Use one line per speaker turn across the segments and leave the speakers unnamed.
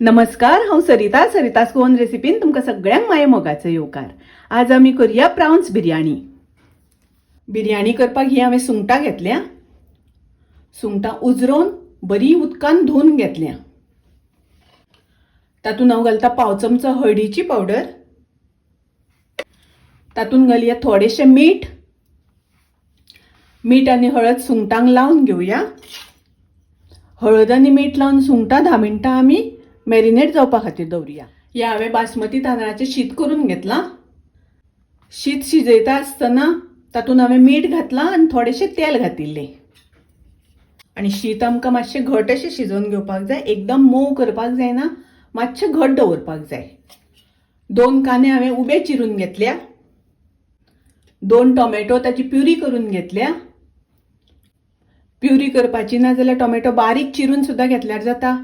नमस्कार, हांव सरिता गोवन रेसिपीन तुमकां सगळ्यांक माये मोगाचो येवकार। आज आमी करूया प्राउन्स बिर्याणी। बिर्याणी करपाक ही हांवें सुंगटां घेतल्या। सुंगटां उजरोवन बरी उदकान धुवन घेतल्या। तातूंत हांव घालता पाव चमचो हळदीची पावडर, तातूंत घालया थोडेशें मीठ आनी हळद सुंगटांक लावन घेवया। हळद आनी मीठ लावन सुंगटां 10 मिनटां आमी मॅरिनेट जावपा खातीर दवरुया। हे हांवें बासमती तांदळाचें शीत करून घेतलां। शीत शिजयता आसतना तातूंत हांवें मीठ घातलां आनी थोडेशें तेल घातिल्लें। आनी शीत आमकां मातशें घट अशें शिजोवन घेवपाक जाय, एकदम मोव करपाक जायना, मातशें घट दवरपाक जाय। 2 कांदे हांवें उबे चिरून घेतल्या। 2 टोमॅटो ताची प्युरी करून घेतल्या। प्युरी करपाची ना जाल्यार टोमॅटो बारीक चिरून सुद्दां घेतल्यार जाता।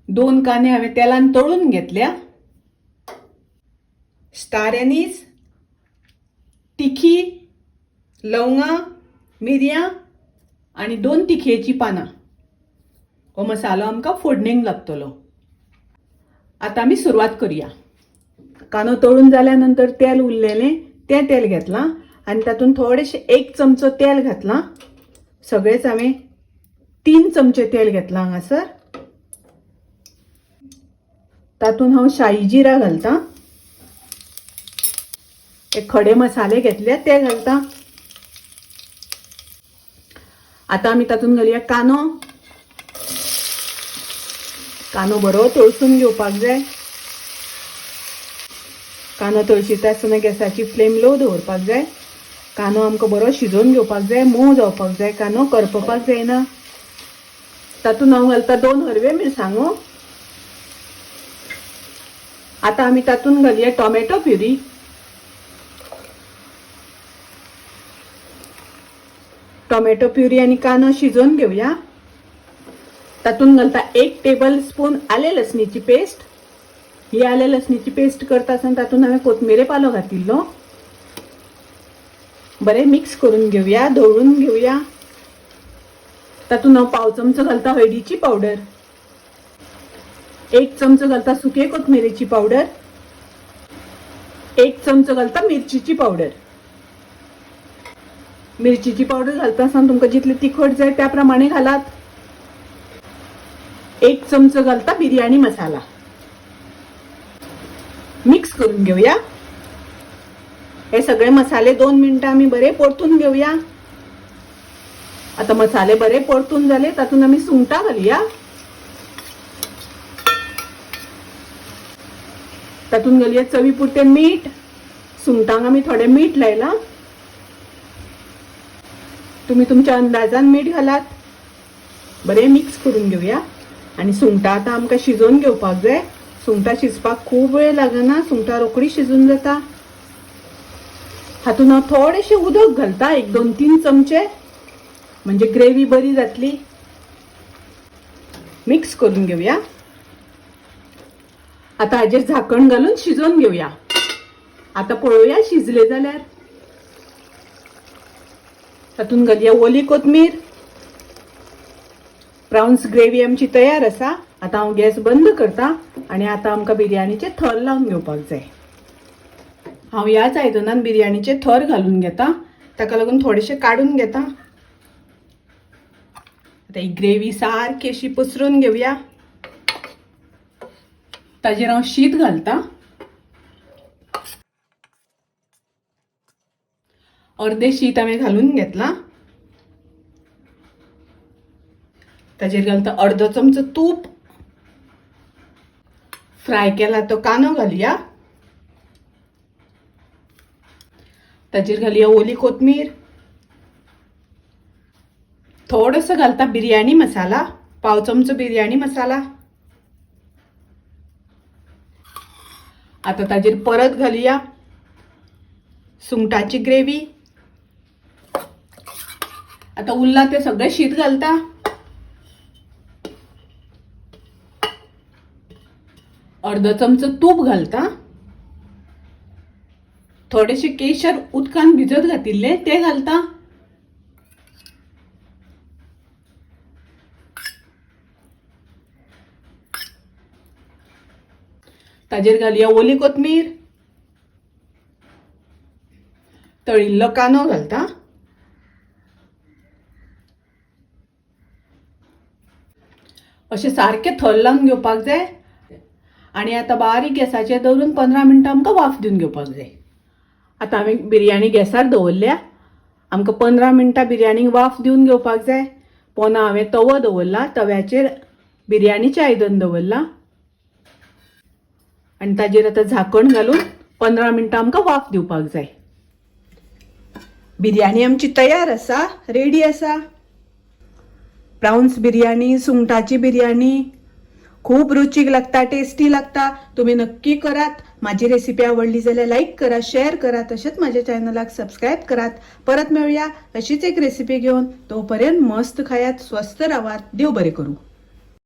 2 कांदे हांवें तेलान तळून घेतल्या। स्टार एनीस, तिखी, लवंगां, मिरयां आनी 2 तिखयेची पानां। हो मसालो आमकां फोडणेक लागतलो। आतां आमी सुरवात करूया। कांदो तळून जाल्या नंतर तेल उरलेलें तें तेल घेतलां आनी तातूंत थोडेशें 1 चमचो तेल घातलां। सगळेंच हांवें 3 चमचे तेल घेतलां हांगासर। तातूंत हांव शाही जिरा घालतां। एक खडे मसाले घेतले ते घालतां। आतां आमी तातूंत घालया कांदो। कांदो बरो तळसून घेवपाक जाय। कांदो तळशिता आसतना गॅसाची फ्लेम लो दवरपाक जाय। कांदो आमकां बरो शिजोवन घेवपाक जाय, मोव जावपाक जाय, कांदो करपपाक जायना। तातूंत हांव घालता 2 हरवे मिरसांगो। आतां आमी तातूंत घालया टोमॅटो प्युरी। टोमॅटो प्युरी आनी कांदो शिजोवन घेवया। तातूंत घालता 1 टेबल स्पून आले लसणीची पेस्ट। ही आले लसणीची पेस्ट करता आसतना तातूंत हांवें कोथमिरे पालो घातिल्लो। बरें मिक्स करून घेवया, धवळून घेवया। तातूंत हांव पाव चमचो घालता हळदीची पावडर। 1 चमचो घालता सुके कोथमिरेची पावडर। 1 चमचो घालता मिरचीची पावडर। मिरचीची पावडर घालता आसतना तुमकां जितली तिखट जाय त्या प्रमाणे घालात। 1 चमचो घालता बिर्याणी मसाला। मिक्स करून घेवया। हे सगळे मसाले 2 मिनटां आमी बरे परतून घेवया। आता मसाले बरे परतून जाले, तातूंत आमी सुंगटां घालुया। तातूंत घालुया चवी पुरतें मीठ। सुंगटांक आमी थोडें मीठ लायलां। तुमी तुमच्या अंदाजान मीठ घालात। बरें मिक्स करून घेवया। आनी सुंगटां आतां आमकां शिजोवन घेवपाक जाय। सुंगटां शिजपाक खूब वेळ लागना, सुंगटां रोखडी शिजून जाता। हातूंत हांव थोडेशें उदक घालता, 1-2-3 चमचे, म्हणजे ग्रेव्ही बरी जातली। मिक्स करून घेवया। आता हाजेर झाकण घालून शिजोवन घेवया। आता पळोवया शिजले जाल्यार। तातूंत घालया ओली कोथमीर। प्राउन्स ग्रेव्ही आमची तयार आसा। आता हांव गॅस बंद करता आनी आता आमकां बिर्याणीचे थर लावन घेवपाक जाय। हांव ह्याच आयदनान बिर्याणीचे थर घालून घेता, ताका लागून थोडेशें काडून घेता। आता ही ग्रेव्ही सारकी अशी पसरून घेवया। ताजेर हांव शीत घालता। अर्धे शीत हांवें घालून घेतलां। ताजेर घालता अर्दो चमचो तूप। फ्राय केला तो कांदो घालुया। ताजेर घालुया ओली कोथमीर। थोडोसो घालता बिर्याणी मसाला, पाव चमचो बिर्याणी मसाला। आता ताजेर परत घालुया सुंगटाची ग्रेव्ही। आता उरला ते सगळें शीत घालता। अर्दो चमचो तूप घालता। थोडेशे केशर उदकान भिजत घातिल्ले ते घालता। ताजेर घालुया ओली कोथमीर, तळिल्लो कांदो घालता, अशें सारकें थल लावन घेवपाक जाय आनी आतां बारीक गॅसाचेर दवरून 15 मिनटां आमकां वाफ दिवन घेवपाक जाय. आतां हांवें बिरयाणी गॅसार दवरल्या. आमकां 15 मिनटां बिरयाणीक वाफ दिवन घेवपाक जाय. पोंदा हांवें तवो दवरला, तव्याचेर बिरयाणीचें आयदन दवरलां आनी ताजेर आतां झाकण घालून 15 मिनटां आमकां वाफ दिवपाक जाय. बिरयाणी आमची तयार आसा, रेडी आसा. प्राउन्स बिरयाणी, सुंगटाची बिरयाणी खूब रुचीक लागता, टेस्टी लागता. तुम्ही नक्की करात. माझी रेसिपी आवडली जाल्यार लाईक करा, शेअर करा, तसेच माझ्या चॅनलाक सबस्क्राईब करात. परत मिळूया अशीच एक रेसिपी घेऊन. तोपर्यंत मस्त खायात, स्वस्त राहात. देव बरे करू.